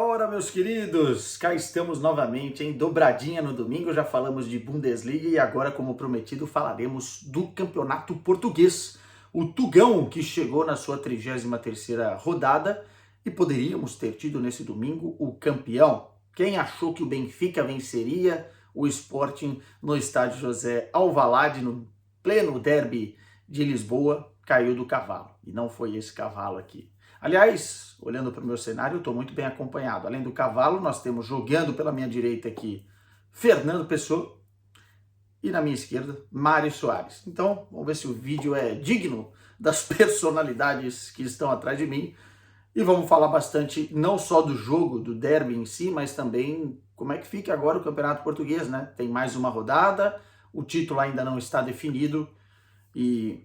Ora, meus queridos, cá estamos novamente em dobradinha no domingo, já falamos de Bundesliga e agora, como prometido, falaremos do Campeonato Português, o Tugão que chegou na sua 33ª rodada e poderíamos ter tido nesse domingo o campeão. Quem achou que o Benfica venceria o Sporting no estádio José Alvalade, no pleno derby de Lisboa, caiu do cavalo. E não foi esse cavalo aqui. Aliás, olhando para o meu cenário, eu estou muito bem acompanhado. Além do cavalo, nós temos jogando pela minha direita aqui Fernando Pessoa e na minha esquerda Mário Soares. Então, vamos ver se o vídeo é digno das personalidades que estão atrás de mim. E vamos falar bastante não só do jogo, do derby em si, mas também como é que fica agora o Campeonato Português, né? Tem mais uma rodada, o título ainda não está definido e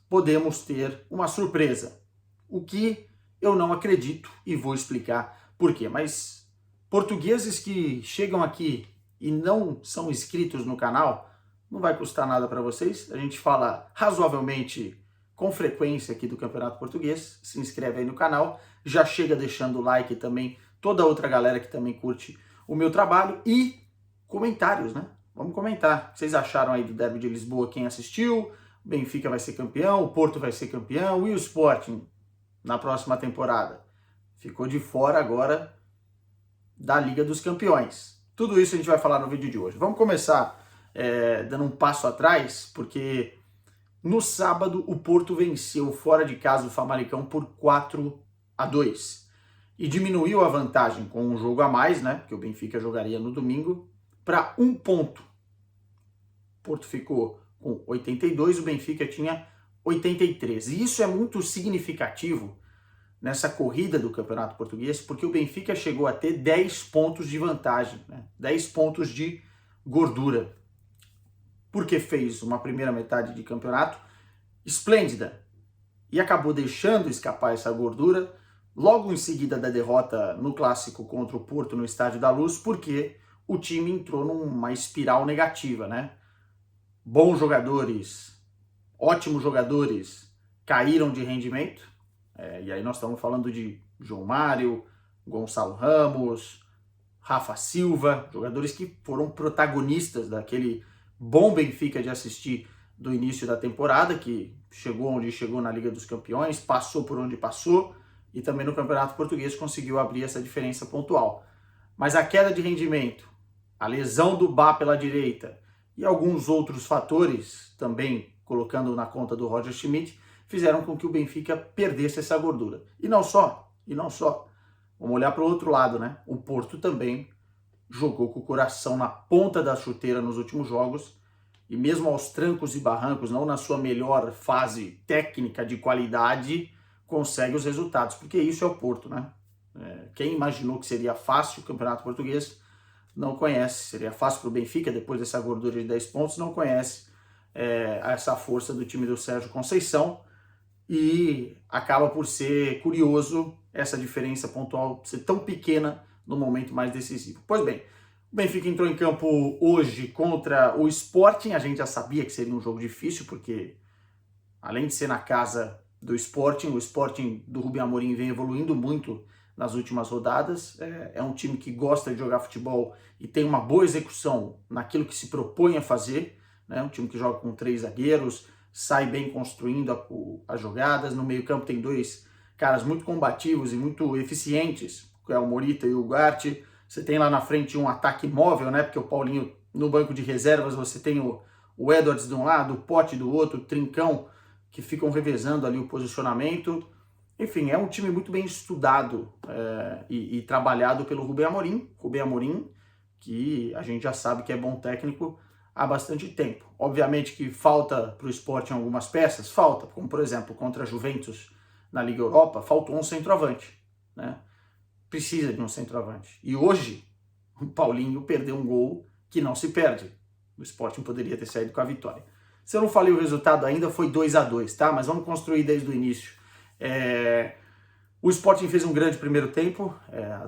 podemos ter uma surpresa. O que eu não acredito e vou explicar por quê. Mas portugueses que chegam aqui e não são inscritos no canal, não vai custar nada para vocês. A gente fala razoavelmente com frequência aqui do Campeonato Português. Se inscreve aí no canal, já chega deixando o like também, toda outra galera que também curte o meu trabalho e comentários, né? Vamos comentar. O que vocês acharam aí do Derby de Lisboa, quem assistiu? O Benfica vai ser campeão, o Porto vai ser campeão e o Sporting na próxima temporada ficou de fora agora da Liga dos Campeões. Tudo isso a gente vai falar no vídeo de hoje. Vamos começar dando um passo atrás, porque no sábado o Porto venceu fora de casa o Famalicão por 4-2 e diminuiu a vantagem com um jogo a mais, né, que o Benfica jogaria no domingo, para 1 ponto. O Porto ficou com 82, o Benfica tinha 83. E isso é muito significativo nessa corrida do Campeonato Português, porque o Benfica chegou a ter 10 pontos de vantagem, né? 10 pontos de gordura, porque fez uma primeira metade de campeonato esplêndida e acabou deixando escapar essa gordura logo em seguida da derrota no clássico contra o Porto no Estádio da Luz, porque o time entrou numa espiral negativa, né? Bons jogadores, ótimos jogadores caíram de rendimento, e aí nós estamos falando de João Mário, Gonçalo Ramos, Rafa Silva, jogadores que foram protagonistas daquele bom Benfica de assistir do início da temporada, que chegou onde chegou na Liga dos Campeões, passou por onde passou e também no Campeonato Português conseguiu abrir essa diferença pontual. Mas a queda de rendimento, a lesão do Bá pela direita e alguns outros fatores, também colocando na conta do Roger Schmidt, fizeram com que o Benfica perdesse essa gordura. E não só. Vamos olhar para o outro lado, né? O Porto também jogou com o coração na ponta da chuteira nos últimos jogos e mesmo aos trancos e barrancos, não na sua melhor fase técnica de qualidade, consegue os resultados, porque isso é o Porto, né? Quem imaginou que seria fácil o Campeonato Português não conhece. Seria fácil para o Benfica, depois dessa gordura de 10 pontos, não conhece essa força do time do Sérgio Conceição e acaba por ser curioso essa diferença pontual ser tão pequena no momento mais decisivo. Pois bem, o Benfica entrou em campo hoje contra o Sporting. A gente já sabia que seria um jogo difícil, porque além de ser na casa do Sporting, o Sporting do Rubem Amorim vem evoluindo muito nas últimas rodadas. É um time que gosta de jogar futebol e tem uma boa execução naquilo que se propõe a fazer, né? Um time que joga com 3 zagueiros, sai bem construindo as jogadas. No meio campo tem 2 caras muito combativos e muito eficientes, que é o Morita e o Ugarte. Você tem lá na frente um ataque móvel, né? Porque o Paulinho no banco de reservas, você tem o Edwards de um lado, o Pote do outro, o Trincão, que ficam revezando ali o posicionamento. Enfim, é um time muito bem estudado e trabalhado pelo Rubem Amorim. Rubem Amorim, que a gente já sabe que é bom técnico há bastante tempo. Obviamente que falta para o Sporting algumas peças, falta, como por exemplo contra a Juventus na Liga Europa, faltou um centroavante, né? Precisa de um centroavante. E hoje o Paulinho perdeu um gol que não se perde. O Sporting poderia ter saído com a vitória. Se eu não falei o resultado ainda, foi 2-2, tá? Mas vamos construir desde o início. O Sporting fez um grande primeiro tempo,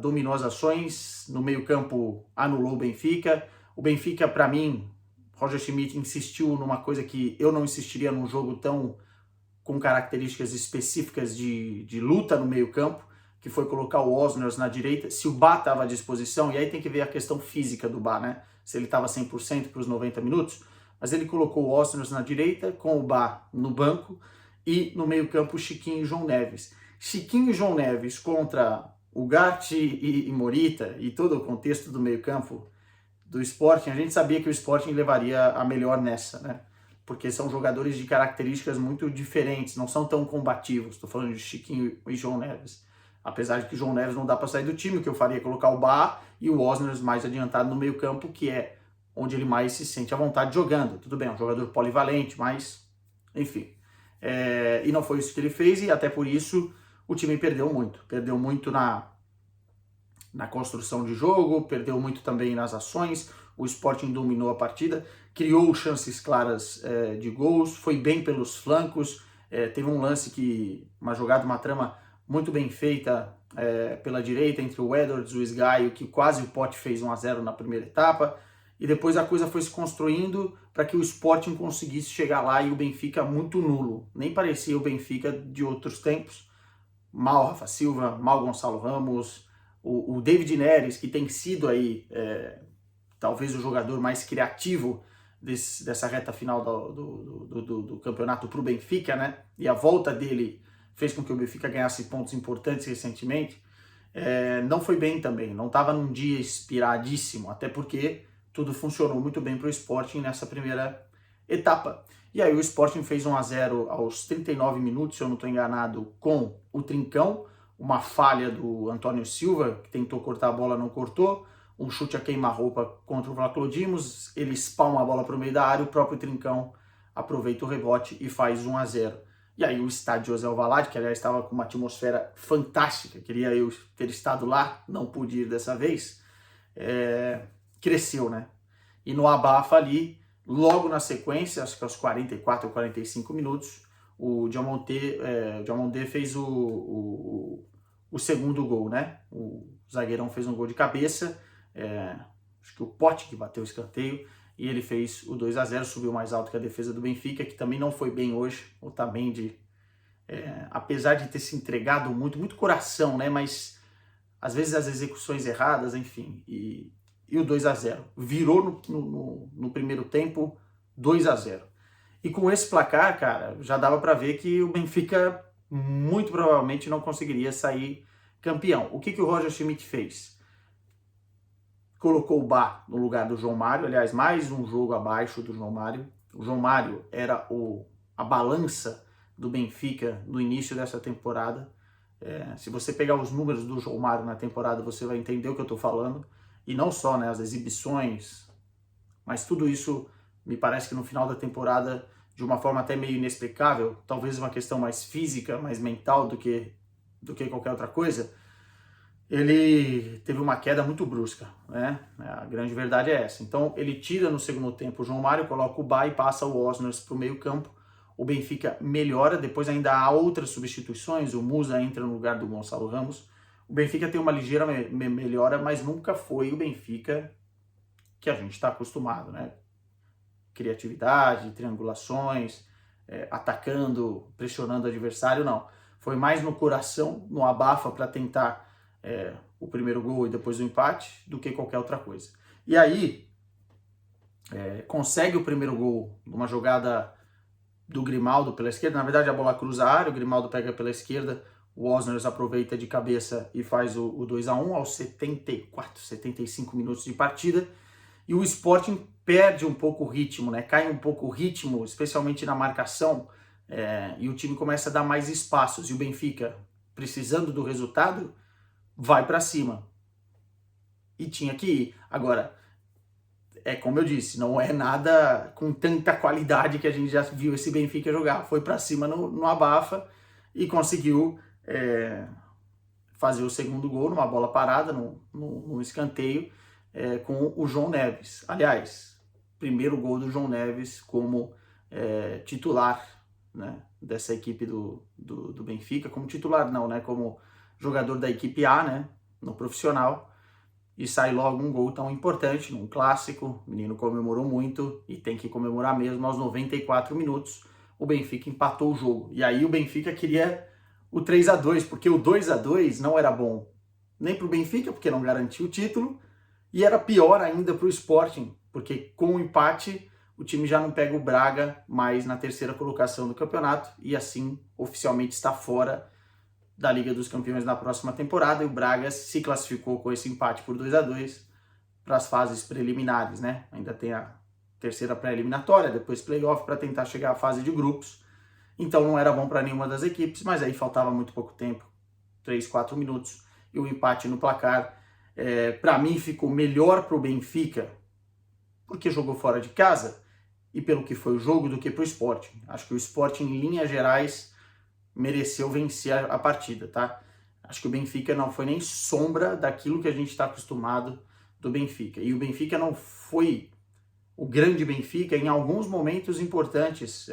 dominou as ações, no meio-campo anulou o Benfica. O Benfica, para mim, Roger Schmidt insistiu numa coisa que eu não insistiria num jogo tão com características específicas de luta no meio-campo, que foi colocar o Osners na direita, se o Bá estava à disposição, e aí tem que ver a questão física do Bá, né? Se ele estava 100% para os 90 minutos, mas ele colocou o Osners na direita, com o Bá no banco, e no meio-campo Chiquinho e João Neves. Chiquinho e João Neves contra o Gatti e Morita, e todo o contexto do meio-campo do Sporting, a gente sabia que o Sporting levaria a melhor nessa, né? Porque são jogadores de características muito diferentes, não são tão combativos. Estou falando de Chiquinho e João Neves. Apesar de que João Neves não dá para sair do time, o que eu faria é colocar o Bá e o Osners mais adiantado no meio-campo, que é onde ele mais se sente à vontade jogando. Tudo bem, é um jogador polivalente, mas enfim. E não foi isso que ele fez, e até por isso o time perdeu muito. Perdeu muito na construção de jogo, perdeu muito também nas ações. O Sporting dominou a partida, criou chances claras de gols, foi bem pelos flancos. Teve um lance uma jogada, uma trama muito bem feita pela direita entre o Edwards e o Sgaio, que quase o Pote fez 1-0 na primeira etapa, e depois a coisa foi se construindo para que o Sporting conseguisse chegar lá, e o Benfica muito nulo. Nem parecia o Benfica de outros tempos. Mal Rafa Silva, mal Gonçalo Ramos, o David Neres, que tem sido aí talvez o jogador mais criativo dessa reta final do campeonato para o Benfica, né? E a volta dele fez com que o Benfica ganhasse pontos importantes recentemente. Não foi bem também, não estava num dia inspiradíssimo, até porque tudo funcionou muito bem para o Sporting nessa primeira etapa. E aí o Sporting fez 1-0 aos 39 minutos, se eu não estou enganado, com o Trincão, uma falha do Antônio Silva, que tentou cortar a bola, não cortou, um chute a queima-roupa contra o Vlaco Dimos, ele espalma a bola para o meio da área, o próprio Trincão aproveita o rebote e faz 1-0. E aí o estádio José Alvalade, que aliás estava com uma atmosfera fantástica, queria eu ter estado lá, não pude ir dessa vez, cresceu, né? E no abafa ali, logo na sequência, acho que aos 44 ou 45 minutos, o Diamonté fez o segundo gol, né? O zagueirão fez um gol de cabeça, acho que o Pote que bateu o escanteio, e ele fez o 2-0, subiu mais alto que a defesa do Benfica, que também não foi bem hoje. O Otamendi, apesar de ter se entregado muito, muito coração, né? Mas às vezes as execuções erradas, enfim, e o 2-0. Virou no primeiro tempo 2-0. E com esse placar, cara, já dava para ver que o Benfica muito provavelmente não conseguiria sair campeão. O que o Roger Schmidt fez? Colocou o Bá no lugar do João Mário, aliás, mais um jogo abaixo do João Mário. O João Mário era a balança do Benfica no início dessa temporada. Se você pegar os números do João Mário na temporada, você vai entender o que eu estou falando. E não só, né, as exibições, mas tudo isso me parece que no final da temporada, de uma forma até meio inexplicável, talvez uma questão mais física, mais mental do que qualquer outra coisa, ele teve uma queda muito brusca, né? A grande verdade é essa. Então ele tira no segundo tempo o João Mário, coloca o Bá e passa o Osners para o meio campo. O Benfica melhora, depois ainda há outras substituições, o Musa entra no lugar do Gonçalo Ramos. O Benfica tem uma ligeira melhora, mas nunca foi o Benfica que a gente está acostumado, né? Criatividade, triangulações, atacando, pressionando o adversário, não. Foi mais no coração, no abafa para tentar o primeiro gol e depois o empate, do que qualquer outra coisa. E aí, consegue o primeiro gol numa jogada do Grimaldo pela esquerda. Na verdade, a bola cruza a área, o Grimaldo pega pela esquerda, o Osners aproveita de cabeça e faz o 2-1 aos 74, 75 minutos de partida. E o Sporting perde um pouco o ritmo, né? Cai um pouco o ritmo, especialmente na marcação, e o time começa a dar mais espaços. E o Benfica, precisando do resultado, vai para cima. E tinha que ir. Agora, como eu disse, não é nada com tanta qualidade que a gente já viu esse Benfica jogar. Foi para cima no abafa e conseguiu fazer o segundo gol numa bola parada, num escanteio, com o João Neves. Aliás, primeiro gol do João Neves como titular, né, dessa equipe do Benfica. Como titular não, né, como jogador da equipe A, né, no profissional. E sai logo um gol tão importante, num clássico. O menino comemorou muito e tem que comemorar mesmo. Aos 94 minutos, o Benfica empatou o jogo. E aí o Benfica queria o 3-2, porque o 2-2 não era bom nem para o Benfica, porque não garantiu o título, e era pior ainda para o Sporting, porque com o empate o time já não pega o Braga mais na terceira colocação do campeonato e assim oficialmente está fora da Liga dos Campeões na próxima temporada, e o Braga se classificou com esse empate por 2-2 para as fases preliminares, né? Ainda tem a terceira pré-eliminatória, depois playoff para tentar chegar à fase de grupos. Então não era bom para nenhuma das equipes, mas aí faltava muito pouco tempo, 3, 4 minutos, e o empate no placar, para mim, ficou melhor para o Benfica, porque jogou fora de casa, e pelo que foi o jogo, do que para o Sporting. Acho que o Sporting, em linhas gerais, mereceu vencer a partida, tá? Acho que o Benfica não foi nem sombra daquilo que a gente está acostumado do Benfica. E o Benfica não foi o grande Benfica em alguns momentos importantes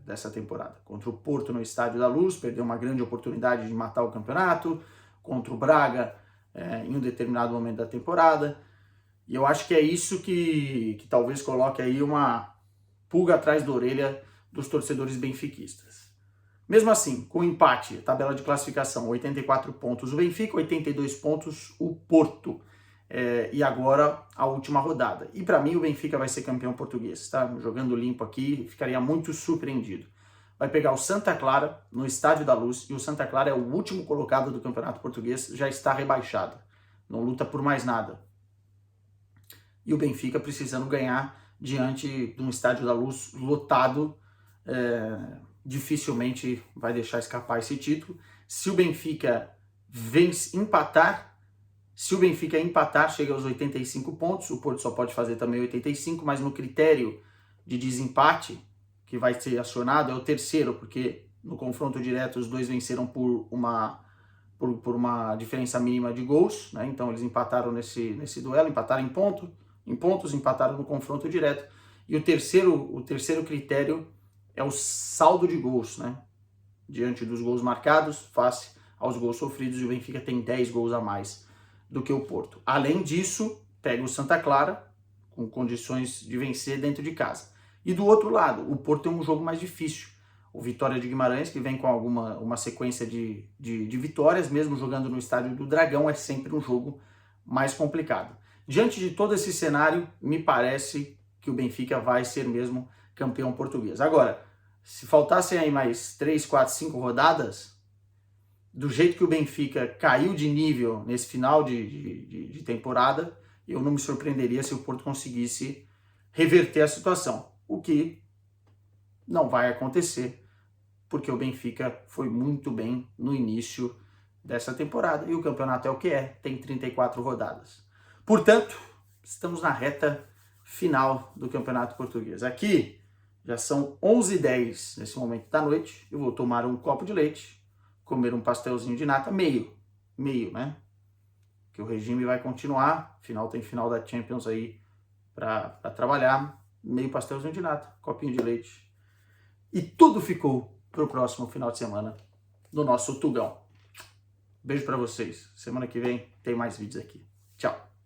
dessa temporada. Contra o Porto no Estádio da Luz, perdeu uma grande oportunidade de matar o campeonato. Contra o Braga, em um determinado momento da temporada. E eu acho que é isso que talvez coloque aí uma pulga atrás da orelha dos torcedores benfiquistas. Mesmo assim, com o empate, tabela de classificação, 84 pontos o Benfica, 82 pontos o Porto. E agora a última rodada. E para mim o Benfica vai ser campeão português, tá? Jogando limpo aqui, ficaria muito surpreendido. Vai pegar o Santa Clara no Estádio da Luz, e o Santa Clara é o último colocado do Campeonato Português, já está rebaixado, não luta por mais nada. E o Benfica precisando ganhar diante de um Estádio da Luz lotado, dificilmente vai deixar escapar esse título. Se o Benfica empatar, chega aos 85 pontos, o Porto só pode fazer também 85, mas no critério de desempate, que vai ser acionado, é o terceiro, porque no confronto direto os dois venceram por uma diferença mínima de gols, né? Então eles empataram nesse duelo, empataram em pontos, empataram no confronto direto. E o terceiro critério é o saldo de gols, né? Diante dos gols marcados, face aos gols sofridos, e o Benfica tem 10 gols a mais do que o Porto. Além disso, pega o Santa Clara, com condições de vencer dentro de casa. E do outro lado, o Porto tem um jogo mais difícil. O Vitória de Guimarães, que vem com uma sequência de vitórias, mesmo jogando no Estádio do Dragão, é sempre um jogo mais complicado. Diante de todo esse cenário, me parece que o Benfica vai ser mesmo campeão português. Agora, se faltassem aí mais 3, 4, 5 rodadas, do jeito que o Benfica caiu de nível nesse final de temporada, eu não me surpreenderia se o Porto conseguisse reverter a situação. O que não vai acontecer, porque o Benfica foi muito bem no início dessa temporada, e o campeonato é o que é, tem 34 rodadas. Portanto, estamos na reta final do Campeonato Português. Aqui já são 11h10 nesse momento da noite, eu vou tomar um copo de leite, comer um pastelzinho de nata, meio, né? Que o regime vai continuar, tem final da Champions aí para trabalhar, meio pastelzinho de nata, copinho de leite. E tudo ficou para o próximo final de semana no nosso Tugão. Beijo para vocês. Semana que vem tem mais vídeos aqui. Tchau.